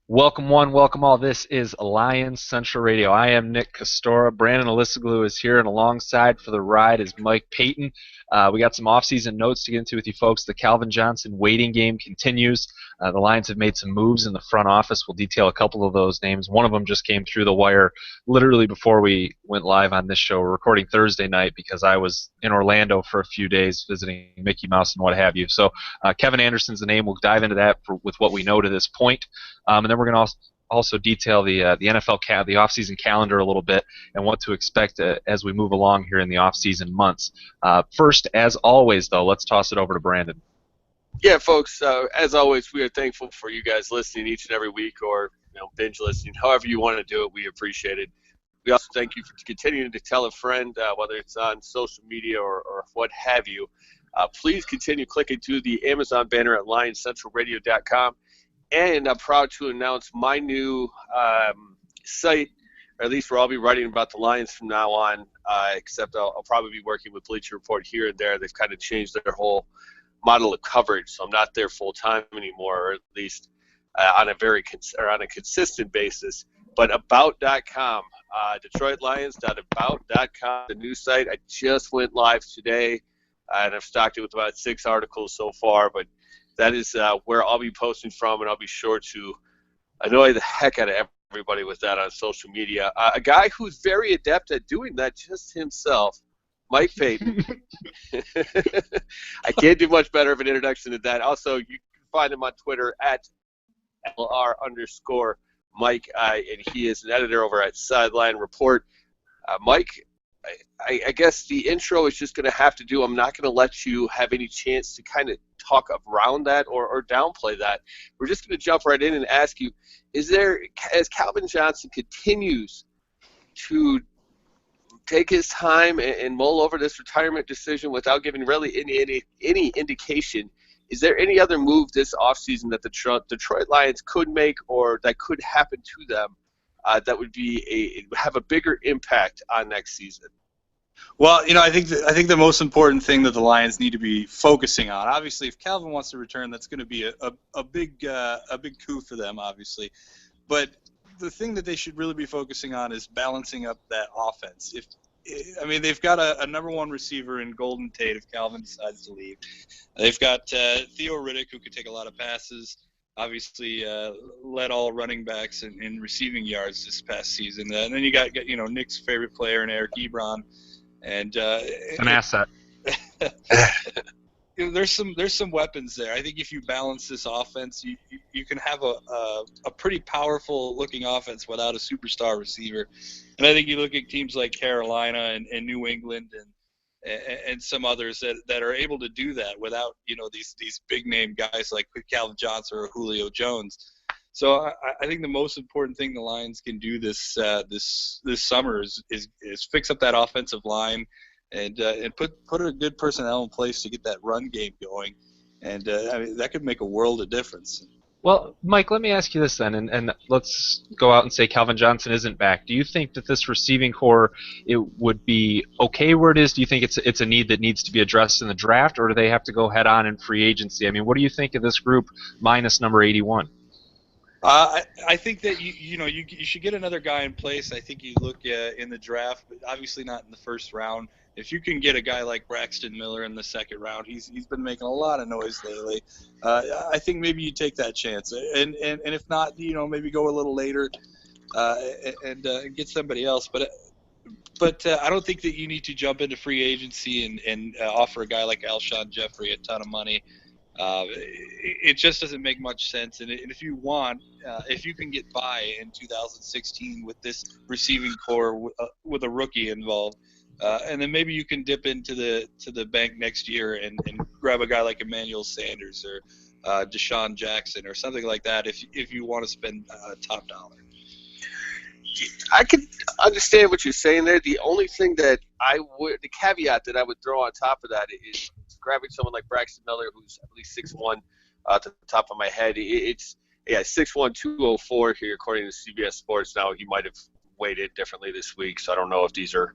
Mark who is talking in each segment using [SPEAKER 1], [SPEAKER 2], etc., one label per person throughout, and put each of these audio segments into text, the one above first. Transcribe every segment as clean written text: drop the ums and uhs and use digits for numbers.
[SPEAKER 1] Welcome one, welcome all. This is Lions Central Radio. I am Nick Castora. Brandon Elisaglu is here, and alongside for the ride is Mike Payton. We got some off-season notes to get into with you folks. The Calvin Johnson waiting game continues. The Lions have made some moves in the front office. We'll detail a couple of those names. One of them just came through the wire literally before we went live on this show. We're recording Thursday night because I was in Orlando for a few days visiting Mickey Mouse and what have you. So Kevin Anderson's the name. We'll dive into that with what we know to this point. And then we're going to also detail the NFL the offseason calendar a little bit and what to expect as we move along here in the offseason months. First, as always, though, let's toss it over to Brandon.
[SPEAKER 2] Yeah, folks, as always, we are thankful for you guys listening each and every week or binge listening. However you want to do it, we appreciate it. We also thank you for continuing to tell a friend, whether it's on social media or what have you. Please continue clicking to the Amazon banner at lionscentralradio.com. And I'm proud to announce my new site, or at least where I'll be writing about the Lions from now on, except I'll probably be working with Bleacher Report here and there. They've kind of changed their whole model of coverage, so I'm not there full-time anymore, or at least on a consistent basis. But About.com, DetroitLions.About.com, the new site. I just went live today, and I've stocked it with about 6 articles so far, but that is where I'll be posting from, and I'll be sure to annoy the heck out of everybody with that on social media. A guy who's very adept at doing that just himself, Mike Payton. I can't do much better of an introduction than that. Also, you can find him on Twitter at LR_Mike, and he is an editor over at Sideline Report. Mike, I guess the intro is just going to have to do. I'm not going to let you have any chance to kind of talk around that or downplay that. We're just going to jump right in and ask you, as Calvin Johnson continues to take his time and mull over this retirement decision without giving really any indication, is there any other move this offseason that the Detroit Lions could make or that could happen to them that would have a bigger impact on next season?
[SPEAKER 3] Well, I think the most important thing that the Lions need to be focusing on, obviously, if Calvin wants to return, that's going to be a big coup for them, obviously. But the thing that they should really be focusing on is balancing up that offense. They've got a number one receiver in Golden Tate if Calvin decides to leave. They've got Theo Riddick, who could take a lot of passes. Obviously, led all running backs in receiving yards this past season. And then you got Nick's favorite player in Eric Ebron. And
[SPEAKER 1] an asset.
[SPEAKER 3] There's some weapons there. I think if you balance this offense, you can have a pretty powerful looking offense without a superstar receiver. And I think you look at teams like Carolina and New England and some others that are able to do that without these big name guys like Calvin Johnson or Julio Jones. So I think the most important thing the Lions can do this summer is fix up that offensive line and put a good personnel in place to get that run game going, and that could make a world of difference.
[SPEAKER 1] Well, Mike, let me ask you this then, and let's go out and say Calvin Johnson isn't back. Do you think that this receiving core it would be okay where it is? Do you think it's a need that needs to be addressed in the draft, or do they have to go head on in free agency? I mean, what do you think of this group minus number 81?
[SPEAKER 3] I think that you should get another guy in place. I think you look in the draft, but obviously not in the first round. If you can get a guy like Braxton Miller in the second round, he's been making a lot of noise lately. I think maybe you take that chance, and if not, maybe go a little later and get somebody else. But I don't think that you need to jump into free agency and offer a guy like Alshon Jeffrey a ton of money. It just doesn't make much sense. And if you want, if you can get by in 2016 with this receiving core with a rookie involved, and then maybe you can dip into the bank next year and grab a guy like Emmanuel Sanders or Deshaun Jackson or something like that if you want to spend top dollar.
[SPEAKER 2] I could understand what you're saying there. The only thing that the caveat that I would throw on top of that is grabbing someone like Braxton Miller, who's at least 6'1", to the top of my head. It's 6'1", 204 here, according to CBS Sports. Now, he might have weighed in differently this week, so I don't know if these are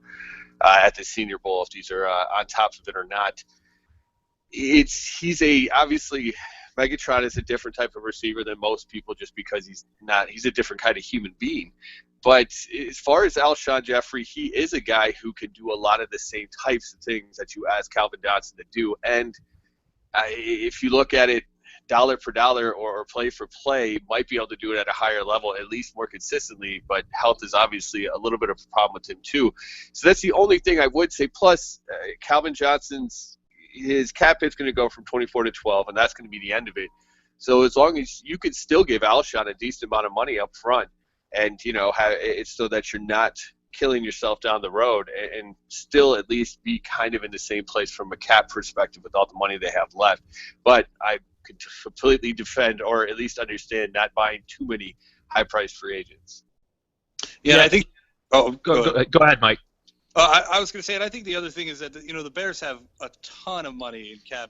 [SPEAKER 2] at the Senior Bowl, if these are on top of it or not. He's obviously Megatron is a different type of receiver than most people just because he's a different kind of human being. But as far as Alshon Jeffrey, he is a guy who can do a lot of the same types of things that you ask Calvin Johnson to do. And if you look at it dollar for dollar or play for play, might be able to do it at a higher level, at least more consistently. But health is obviously a little bit of a problem with him too. So that's the only thing I would say. Plus, Calvin Johnson's his cap hit's going to go from 24 to 12, and that's going to be the end of it. So as long as you could still give Alshon a decent amount of money up front, and have it so that you're not killing yourself down the road, and still at least be kind of in the same place from a cap perspective with all the money they have left. But I could completely defend, or at least understand, not buying too many high-priced free agents.
[SPEAKER 3] Yeah, I think. Oh,
[SPEAKER 1] go ahead, Mike.
[SPEAKER 3] I was going to say, and I think the other thing is that the Bears have a ton of money in cap.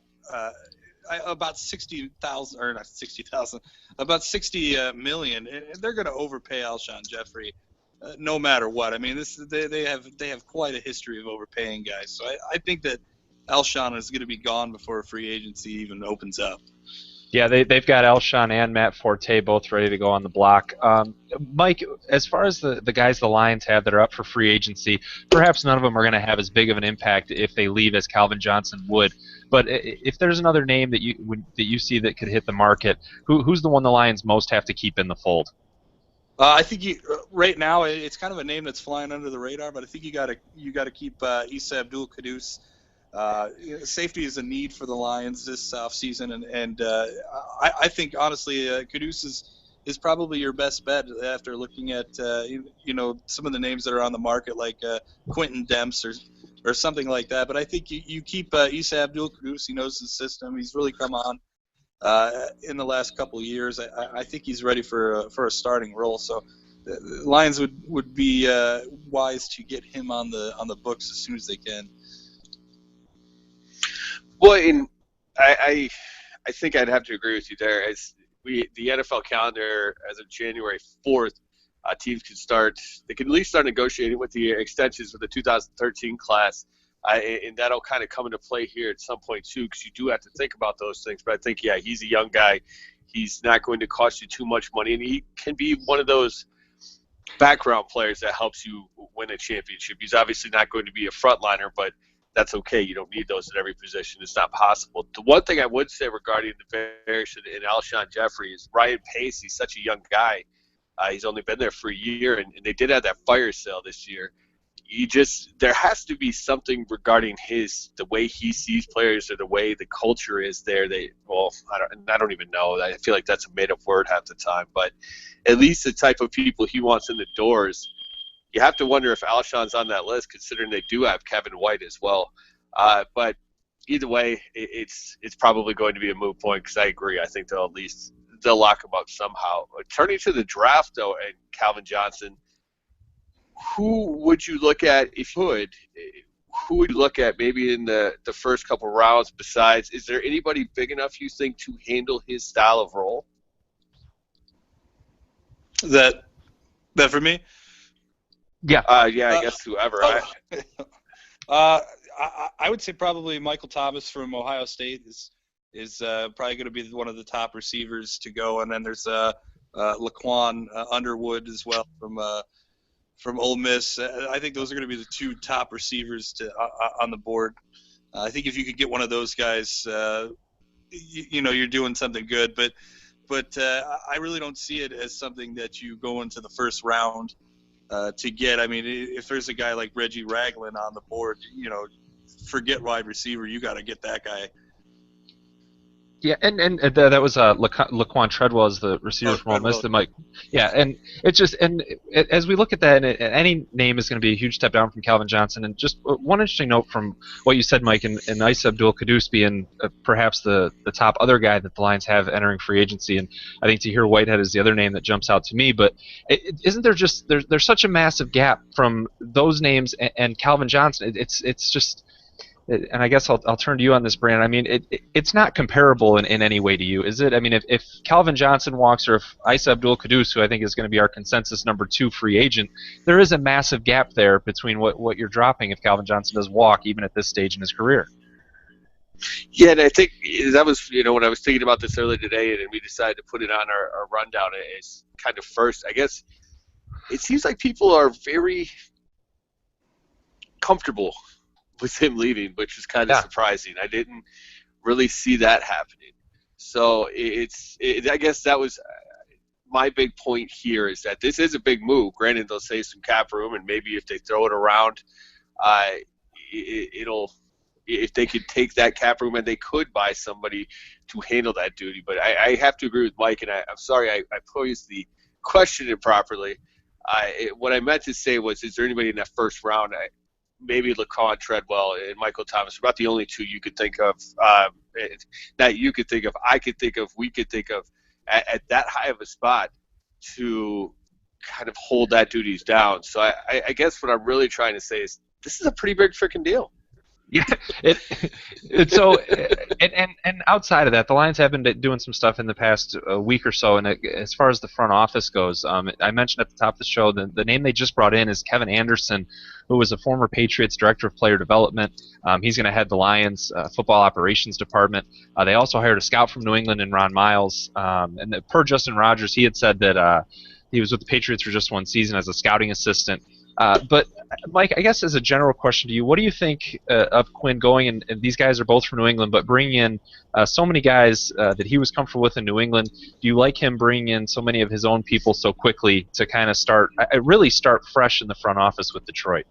[SPEAKER 3] About 60,000, or not 60,000, about 60 million. And they're going to overpay Alshon Jeffrey, no matter what. I mean, they have quite a history of overpaying guys. So I think that Alshon is going to be gone before free agency even opens up.
[SPEAKER 1] Yeah, they've got Alshon and Matt Forte both ready to go on the block. Mike, as far as the guys the Lions have that are up for free agency, perhaps none of them are going to have as big of an impact if they leave as Calvin Johnson would. But if there's another name that you see that could hit the market, who's the one the Lions most have to keep in the fold?
[SPEAKER 3] I think right now it's kind of a name that's flying under the radar, but I think you got to keep Issa Abdul-Quddus. Safety is a need for the Lions this offseason, and I think honestly, Quddus is probably your best bet after looking at some of the names that are on the market, like Quentin Demps or something like that. But I think you keep Issa Abdul-Quddus. He knows the system. He's really come on in the last couple of years. I think he's ready for a starting role. So the Lions would be wise to get him on the books as soon as they can.
[SPEAKER 2] Well, I think I'd have to agree with you there. As the NFL calendar, as of January 4th, teams can start. They can at least start negotiating with the extensions for the 2013 class, and that'll kind of come into play here at some point too, because you do have to think about those things. But I think, yeah, he's a young guy. He's not going to cost you too much money, and he can be one of those background players that helps you win a championship. He's obviously not going to be a frontliner, but that's okay. You don't need those at every position. It's not possible. The one thing I would say regarding the Bears and Alshon Jeffrey is Ryan Pace. He's such a young guy. He's only been there for a year, and they did have that fire sale this year. There has to be something regarding the way he sees players or the way the culture is there. I don't even know. I feel like that's a made-up word half the time, but at least the type of people he wants in the doors. You have to wonder if Alshon's on that list, considering they do have Kevin White as well. But either way, it's probably going to be a moot point, because I agree. I think they'll lock him up somehow. Turning to the draft, though, and Calvin Johnson, who would you look at if you would? Who would you look at maybe in the first couple rounds besides? Is there anybody big enough, you think, to handle his style of role?
[SPEAKER 3] That for me?
[SPEAKER 1] Yeah.
[SPEAKER 2] I guess whoever.
[SPEAKER 3] I would say probably Michael Thomas from Ohio State is probably going to be one of the top receivers to go, and then there's Laquan Underwood as well from Ole Miss. I think those are going to be the two top receivers on the board. I think if you could get one of those guys, you're doing something good. But I really don't see it as something that you go into the first round to get. I mean, if there's a guy like Reggie Ragland on the board, forget wide receiver. You got to get that guy.
[SPEAKER 1] Yeah, and that was Laquan Treadwell as the receiver from Ole Miss. Yeah, and it's just, and as we look at that, and any name is going to be a huge step down from Calvin Johnson. And just one interesting note from what you said, Mike, and Issa Abdul-Quddus being perhaps the top other guy that the Lions have entering free agency, and I think Tahir Whitehead is the other name that jumps out to me. But isn't there just there's such a massive gap from those names and Calvin Johnson? It's just. And I guess I'll turn to you on this, Brandon. I mean, it's not comparable in any way to you, is it? I mean, if Calvin Johnson walks, or if Issa Abdul-Quddus, who I think is going to be our consensus number 2 free agent, there is a massive gap there between what you're dropping if Calvin Johnson does walk, even at this stage in his career.
[SPEAKER 2] Yeah, and I think that was, when I was thinking about this earlier today, and we decided to put it on our rundown as kind of first. I guess it seems like people are very comfortable with him leaving, which is kind of surprising. I didn't really see that happening. So I guess that was my big point here, is that this is a big move. Granted, they'll save some cap room, and maybe if they throw it around, it'll. If they could take that cap room and they could buy somebody to handle that duty. But I have to agree with Mike, and I'm sorry I posed the question improperly. What I meant to say was, is there anybody in that first round, maybe Laquan Treadwell and Michael Thomas, about the only two you could think of, that you could think of, I could think of, we could think of, at that high of a spot to kind of hold that duties down. So I guess what I'm really trying to say is this is a pretty big freaking deal.
[SPEAKER 1] Yeah, and outside of that, the Lions have been doing some stuff in the past week or so, and as far as the front office goes, I mentioned at the top of the show the name they just brought in is Kevin Anderson, who was a former Patriots Director of Player Development. He's going to head the Lions football operations department. They also hired a scout from New England in Ron Miles, and per Justin Rogers, he had said that he was with the Patriots for just one season as a scouting assistant. But, Mike, I guess as a general question to you, what do you think of Quinn going, and these guys are both from New England, but bringing in so many guys that he was comfortable with in New England? Do you like him bringing in so many of his own people so quickly to kind of really start fresh in the front office with Detroit?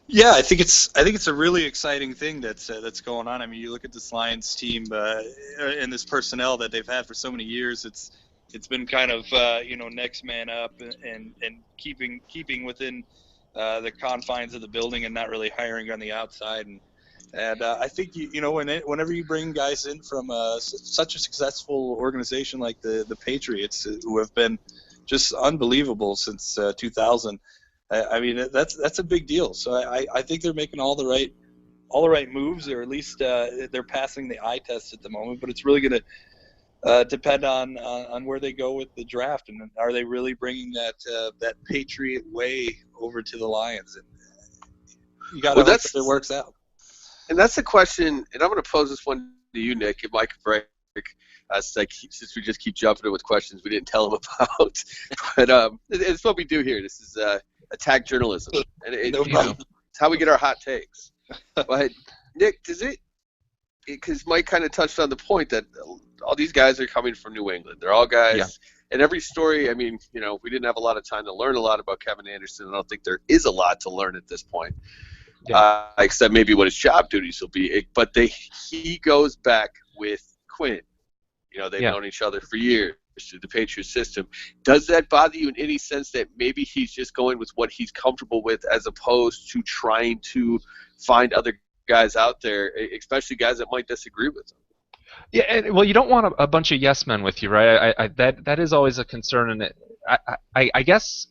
[SPEAKER 3] Yeah, I think it's a really exciting thing that's going on. I mean, you look at this Lions team and this personnel that they've had for so many years. It's been kind of next man up and keeping within the confines of the building and not really hiring on the outside. And I think whenever you bring guys in from such a successful organization like the Patriots, who have been just unbelievable since 2000, I mean that's a big deal. So I think they're making all the right moves, or at least they're passing the eye test at the moment. But it's really going to depend on where they go with the draft, and are they really bringing that Patriot way over to the Lions? And you got to hope that it works out.
[SPEAKER 2] And that's the question, and I'm going to pose this one to you, Nick, and Mike break. Since we just keep jumping in with questions we didn't tell them about, but it's what we do here. This is attack journalism, and it's how we get our hot takes. But Nick, does it? Because Mike kind of touched on the point that all these guys are coming from New England. They're all guys, and every story, I mean, we didn't have a lot of time to learn a lot about Kevin Anderson. I don't think there is a lot to learn at this point, except maybe what his job duties will be. But he goes back with Quinn. They've known each other for years through the Patriot system. Does that bother you in any sense that maybe he's just going with what he's comfortable with as opposed to trying to find other guys out there, especially guys that might disagree with him?
[SPEAKER 1] Yeah, and, you don't want a bunch of yes men with you, right? That is always a concern, and I guess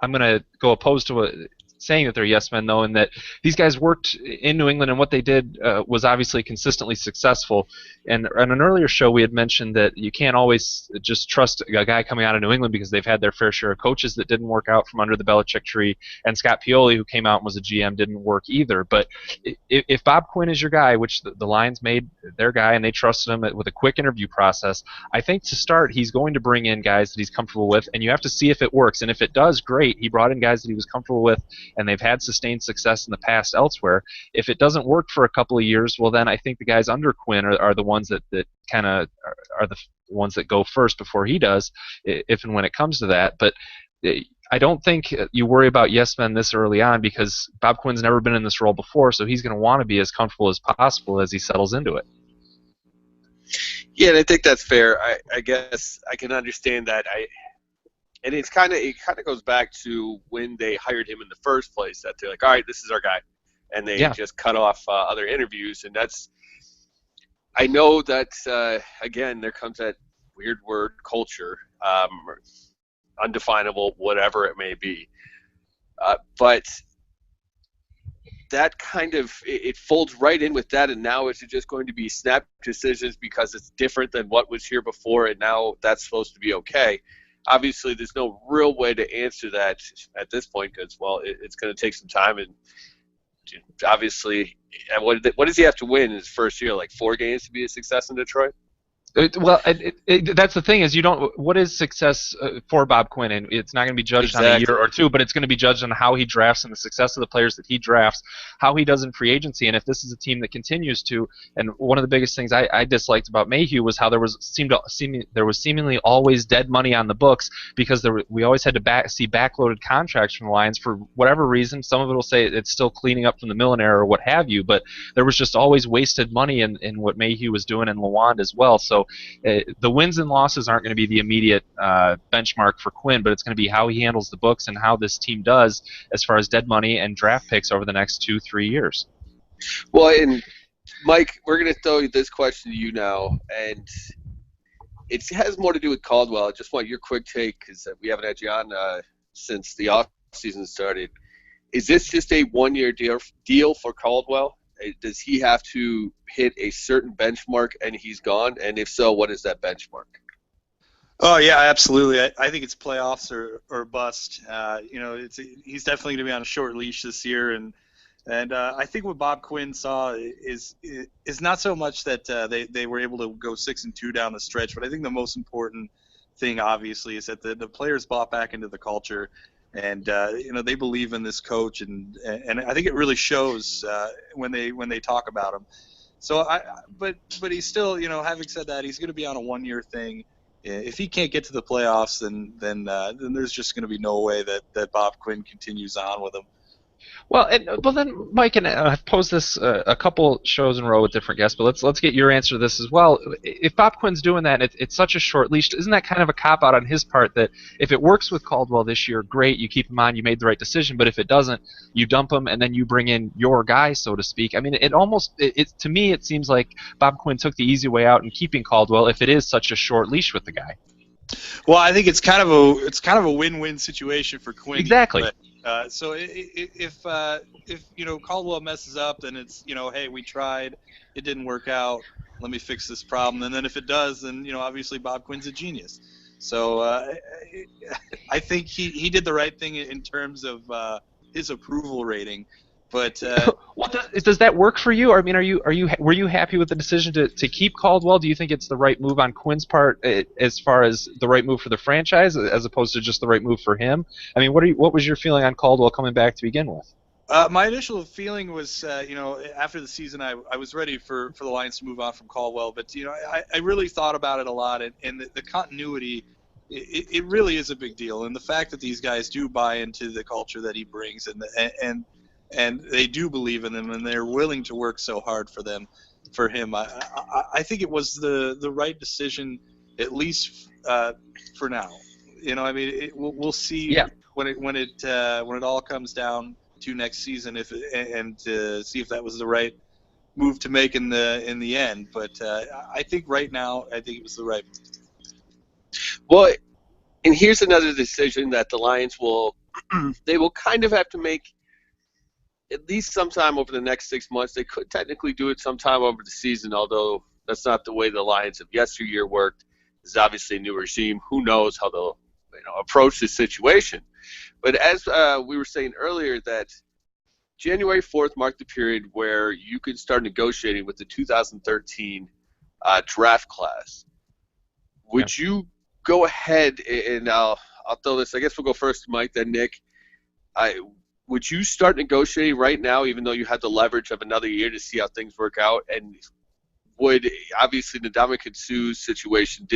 [SPEAKER 1] I'm going to go opposed to saying that they're yes men, though, and that these guys worked in New England, and what they did was obviously consistently successful. And on an earlier show, we had mentioned that you can't always just trust a guy coming out of New England because they've had their fair share of coaches that didn't work out from under the Belichick tree, and Scott Pioli, who came out and was a GM, didn't work either. But if Bob Quinn is your guy, which the Lions made their guy, and they trusted him with a quick interview process, I think to start, he's going to bring in guys that he's comfortable with, and you have to see if it works. And if it does, great. He brought in guys that he was comfortable with, and they've had sustained success in the past elsewhere. If it doesn't work for a couple of years, well, then I think the guys under Quinn are the ones that kind of are the ones that go first before he does, if and when it comes to that. But I don't think you worry about yes men this early on, because Bob Quinn's never been in this role before, so he's going to want to be as comfortable as possible as he settles into it.
[SPEAKER 2] Yeah, and I think that's fair. I guess I can understand that. And it kind of goes back to when they hired him in the first place, that they're like, all right, this is our guy, and they just cut off other interviews. And I know that again, there comes that weird word, culture, undefinable, whatever it may be, but that kind of it folds right in with that. And now is it just going to be snap decisions because it's different than what was here before, and now that's supposed to be okay? Obviously, there's no real way to answer that at this point because, well, it's going to take some time, and Obviously, what does he have to win in his first year? Like 4 games to be a success in Detroit?
[SPEAKER 1] That's the thing is you don't. What is success for Bob Quinn? And it's not going to be judged on a year
[SPEAKER 2] Exactly.
[SPEAKER 1] or two, but it's going to be judged on how he drafts and the success of the players that he drafts, how he does in free agency, and if this is a team that continues to. And one of the biggest things I disliked about Mayhew was how there was seemingly always dead money on the books because we always had to see backloaded contracts from the Lions for whatever reason. Some of it will say it's still cleaning up from the Millen era or what have you, but there was just always wasted money in what Mayhew was doing and Lawand as well. So the wins and losses aren't going to be the immediate benchmark for Quinn, but it's going to be how he handles the books and how this team does as far as dead money and draft picks over the next 2-3 years.
[SPEAKER 2] Well, and Mike, we're going to throw this question to you now, and it has more to do with Caldwell. I just want your quick take because we haven't had you on since the offseason started. Is this just a one-year deal for Caldwell? Does he have to hit a certain benchmark and he's gone? And if so, what is that benchmark?
[SPEAKER 3] Oh yeah, absolutely. I think it's playoffs or bust. He's definitely going to be on a short leash this year, and I think what Bob Quinn saw is not so much that they were able to go 6-2 down the stretch, but I think the most important thing, obviously, is that the players bought back into the culture. And they believe in this coach, and I think it really shows when they talk about him. So but he's still, having said that, he's going to be on a 1-year thing. If he can't get to the playoffs, then there's just going to be no way that Bob Quinn continues on with him.
[SPEAKER 1] Well, then, Mike, and I've posed this a couple shows in a row with different guests, but let's get your answer to this as well. If Bob Quinn's doing that, and it's such a short leash, isn't that kind of a cop out on his part that if it works with Caldwell this year, great, you keep him on, you made the right decision, but if it doesn't, you dump him and then you bring in your guy, so to speak. I mean, to me, it seems like Bob Quinn took the easy way out in keeping Caldwell if it is such a short leash with the guy.
[SPEAKER 3] Well, I think it's kind of a win-win situation for Quinn.
[SPEAKER 1] Exactly.
[SPEAKER 3] So if Caldwell messes up, then it's hey, we tried, it didn't work out. Let me fix this problem. And then if it does, then obviously Bob Quinn's a genius. So I think he did the right thing in terms of his approval rating. But
[SPEAKER 1] does that work for you? I mean, were you happy with the decision to keep Caldwell? Do you think it's the right move on Quinn's part as far as the right move for the franchise as opposed to just the right move for him? I mean, what was your feeling on Caldwell coming back to begin with?
[SPEAKER 3] My initial feeling was, after the season, I was ready for the Lions to move on from Caldwell. But I really thought about it a lot, and the continuity. It really is a big deal, and the fact that these guys do buy into the culture that he brings, and they do believe in him, and they're willing to work so hard for him. I think it was the right decision, at least for now. I mean, we'll see when it all comes down to next season and to see if that was the right move to make in the end. But I think right now, I think it was the right move.
[SPEAKER 2] Well, and here's another decision that the Lions will kind of have to make at least sometime over the next 6 months. They could technically do it sometime over the season, although that's not the way the Lions of yesteryear worked. This is obviously a new regime. Who knows how they'll approach this situation. But as we were saying earlier, that January 4th marked the period where you could start negotiating with the 2013 draft class. Would you go ahead and I'll throw this. I guess we'll go first to Mike, then Nick. Would you start negotiating right now, even though you had the leverage of another year to see how things work out? And would obviously the Ndamukong Suh's situation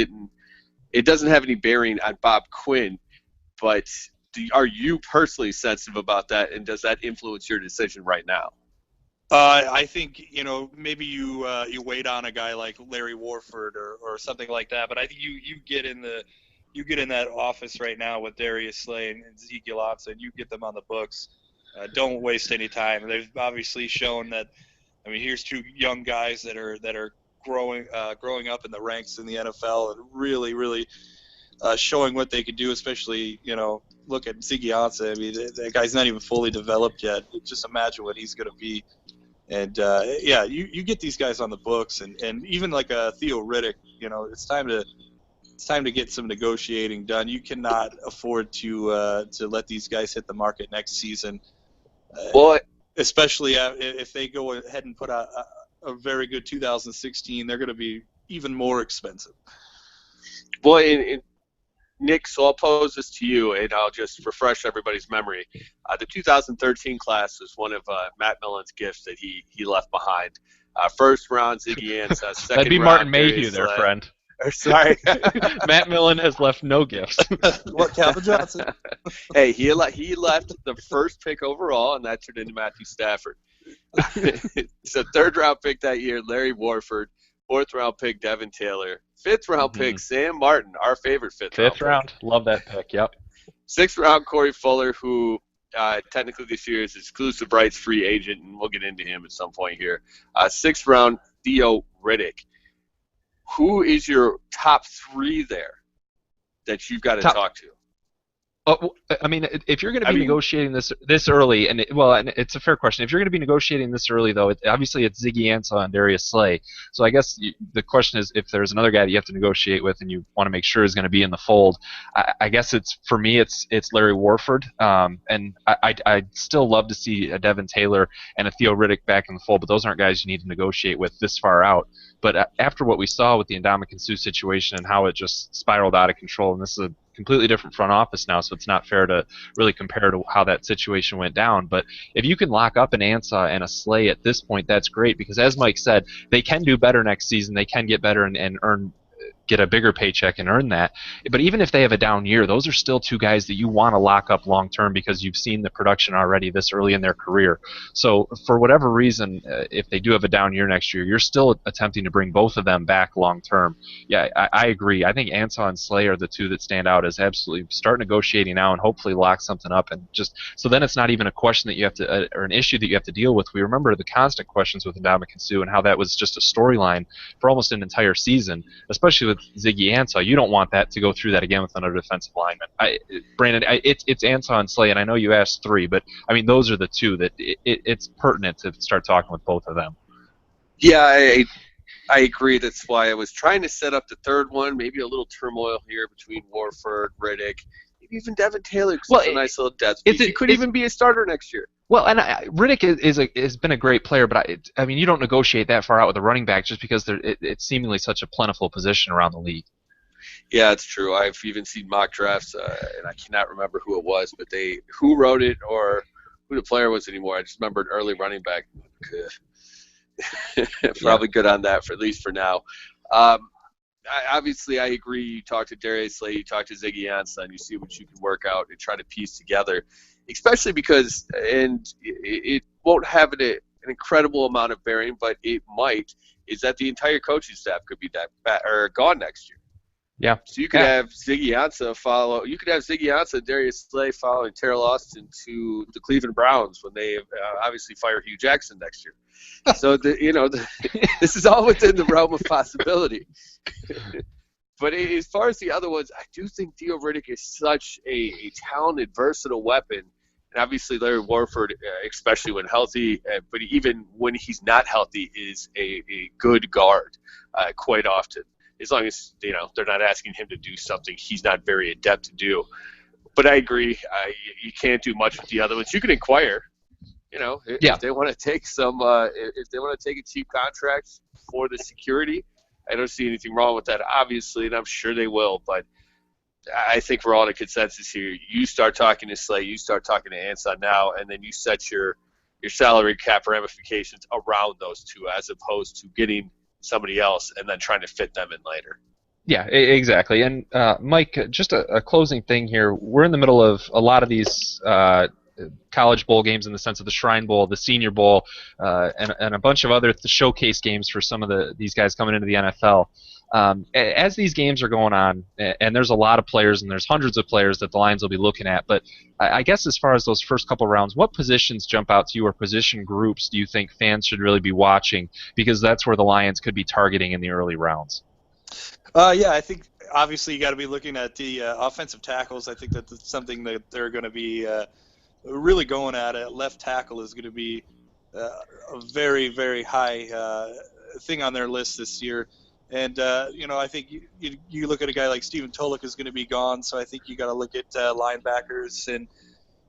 [SPEAKER 2] doesn't have any bearing on Bob Quinn, but are you personally sensitive about that, and does that influence your decision right now?
[SPEAKER 3] I think maybe you wait on a guy like Larry Warford or something like that, but I think you get in that office right now with Darius Slay and Ezekiel Otson. You get them on the books. Don't waste any time. They've obviously shown that. I mean, here's two young guys that are growing up in the ranks in the NFL and really showing what they could do. Especially look at Ziggy Ansah. I mean, that guy's not even fully developed yet. Just imagine what he's going to be. And you get these guys on the books, and even like Theo Riddick. It's time to get some negotiating done. You cannot afford to let these guys hit the market next season.
[SPEAKER 2] Well,
[SPEAKER 3] especially if they go ahead and put a very good 2016, they're going to be even more expensive.
[SPEAKER 2] Well, Nick, so I'll pose this to you, and I'll just refresh everybody's memory. The 2013 class was one of Matt Millen's gifts that he left behind. First round, Ziggy Ansah. Second
[SPEAKER 1] That'd be
[SPEAKER 2] round,
[SPEAKER 1] Martin Mayhew
[SPEAKER 2] Darius
[SPEAKER 1] there,
[SPEAKER 2] Slay.
[SPEAKER 1] friend.
[SPEAKER 2] Sorry.
[SPEAKER 1] Matt Millen has left no gifts.
[SPEAKER 3] What, Calvin Johnson?
[SPEAKER 2] Hey, he left the first pick overall, and that turned into Matthew Stafford. So third round pick that year, Larry Warford. Fourth round pick, Devin Taylor. Fifth round pick, Sam Martin, our favorite fifth
[SPEAKER 1] round. Love that pick. Yep.
[SPEAKER 2] Sixth round, Corey Fuller, who technically this year is exclusive rights free agent, and we'll get into him at some point here. Sixth round, Theo Riddick. Who is your top three there that you've got to talk to?
[SPEAKER 1] I mean, if you're going to be negotiating this early, and it's a fair question. If you're going to be negotiating this early, though, obviously it's Ziggy Ansah and Darius Slay. So I guess the question is, if there's another guy that you have to negotiate with, and you want to make sure is going to be in the fold, I guess it's Larry Warford. And I'd still love to see a Devin Taylor and a Theo Riddick back in the fold, but those aren't guys you need to negotiate with this far out. But after what we saw with the Ndamukong Suh situation and how it just spiraled out of control, and this is a completely different front office now, so it's not fair to really compare to how that situation went down. But if you can lock up an Ansah and a Slay at this point, that's great, because as Mike said, they can do better next season. They can get better and get a bigger paycheck and earn that. But even if they have a down year, those are still two guys that you want to lock up long term, because you've seen the production already this early in their career. So for whatever reason, if they do have a down year next year, you're still attempting to bring both of them back long term. Yeah, I agree. I think Ansah and Slay are the two that stand out as absolutely start negotiating now and hopefully lock something up, and just so then it's not even a question that you have to or an issue that you have to deal with. We remember the constant questions with Ndamukong Suh and how that was just a storyline for almost an entire season, especially with Ziggy Ansah. You don't want that to go through that again with another defensive lineman. Brandon, it's Ansah and Slay, and I know you asked three, but I mean those are the two that it's pertinent to start talking with both of them.
[SPEAKER 2] Yeah, I agree. That's why I was trying to set up the third one. Maybe a little turmoil here between Warford, Riddick, maybe even Devin Taylor, because it's a nice little depth. He could even be a starter next year.
[SPEAKER 1] Well, and Riddick has been a great player, but I mean, you don't negotiate that far out with a running back just because it's seemingly such a plentiful position around the league.
[SPEAKER 2] Yeah, it's true. I've even seen mock drafts, and I cannot remember who it was, but who wrote it or who the player was anymore. I just remembered early running back. Probably good on that, for at least for now. Obviously, I agree. You talk to Darius Slay, you talk to Ziggy Ansah, and you see what you can work out and try to piece together. Especially because, and it won't have an incredible amount of bearing, but it might, is that the entire coaching staff could be gone next year.
[SPEAKER 1] Yeah.
[SPEAKER 2] So you could have Ziggy Ansah and Darius Slay following Terrell Austin to the Cleveland Browns when they obviously fire Hugh Jackson next year. So this is all within the realm of possibility. But as far as the other ones, I do think Theo Riddick is such a talented, versatile weapon. And obviously Larry Warford, especially when healthy, but even when he's not healthy, is a good guard quite often. As long as they're not asking him to do something he's not very adept to do. But I agree, you can't do much with the other ones. You can inquire, if they want to take if they want to take a cheap contract for the security. I don't see anything wrong with that, obviously, and I'm sure they will. But I think we're all in a consensus here. You start talking to Slay, you start talking to Ansah now, and then you set your salary cap ramifications around those two, as opposed to getting somebody else and then trying to fit them in later.
[SPEAKER 1] Yeah, exactly. And Mike, just a closing thing here. We're in the middle of a lot of these college bowl games in the sense of the Shrine Bowl, the Senior Bowl, and a bunch of other showcase games for some of these guys coming into the NFL. As these games are going on, and there's a lot of players, and there's hundreds of players that the Lions will be looking at, but I guess as far as those first couple rounds, what positions jump out to you, or position groups do you think fans should really be watching? Because that's where the Lions could be targeting in the early rounds.
[SPEAKER 3] Yeah, I think obviously you got to be looking at the offensive tackles. I think that's something that they're going to be really going at. Left tackle is going to be a very, very high thing on their list this year. And, I think you look at a guy like Stephen Tulloch is going to be gone, so I think you got to look at linebackers. And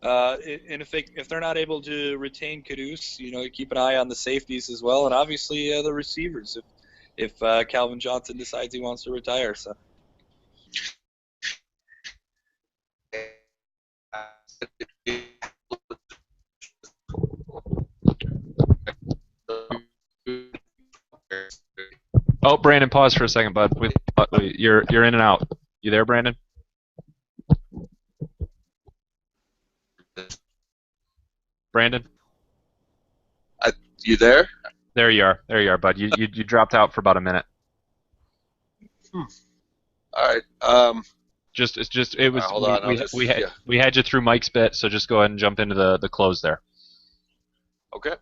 [SPEAKER 3] And if they're not able to retain Caduce, keep an eye on the safeties as well, and obviously the receivers if Calvin Johnson decides he wants to retire. So.
[SPEAKER 1] Oh, Brandon, pause for a second, bud. You're in and out. You there, Brandon? Brandon?
[SPEAKER 2] You there?
[SPEAKER 1] There you are. There you are, bud. You dropped out for about a minute.
[SPEAKER 2] All right.
[SPEAKER 1] It was.
[SPEAKER 2] Hold on.
[SPEAKER 1] We had you through Mike's bit, so just go ahead and jump into the close there.
[SPEAKER 2] Okay.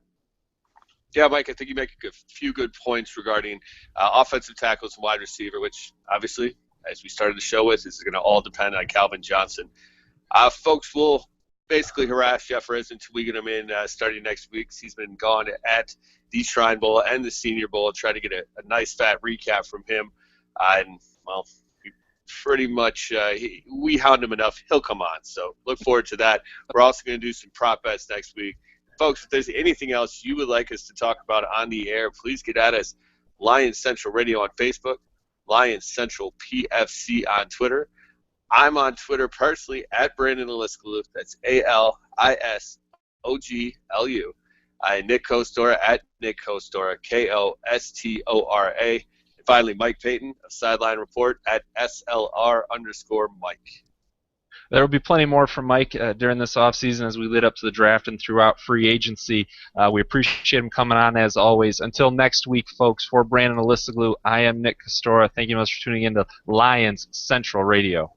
[SPEAKER 2] Yeah, Mike, I think you make a few good points regarding offensive tackles and wide receiver, which obviously, as we started the show with, is going to all depend on Calvin Johnson. Folks will basically harass Jeff Riz until we get him in starting next week. He's been gone at the Shrine Bowl and the Senior Bowl. Try to get a nice fat recap from him. Pretty much we hound him enough. He'll come on. So look forward to that. We're also going to do some prop bets next week. Folks, if there's anything else you would like us to talk about on the air, please get at us. Lions Central Radio on Facebook, Lions Central PFC on Twitter. I'm on Twitter personally at Brandon Aliscolu. That's ALISOGLU. Nick Kostora at Nick Kostora, KOSTORA. And finally, Mike Payton of Sideline Report at SLR_Mike.
[SPEAKER 1] There will be plenty more from Mike during this offseason as we lead up to the draft and throughout free agency. We appreciate him coming on as always. Until next week, folks, for Brandon Aliscolu, I am Nick Kostora. Thank you much for tuning in to Lions Central Radio.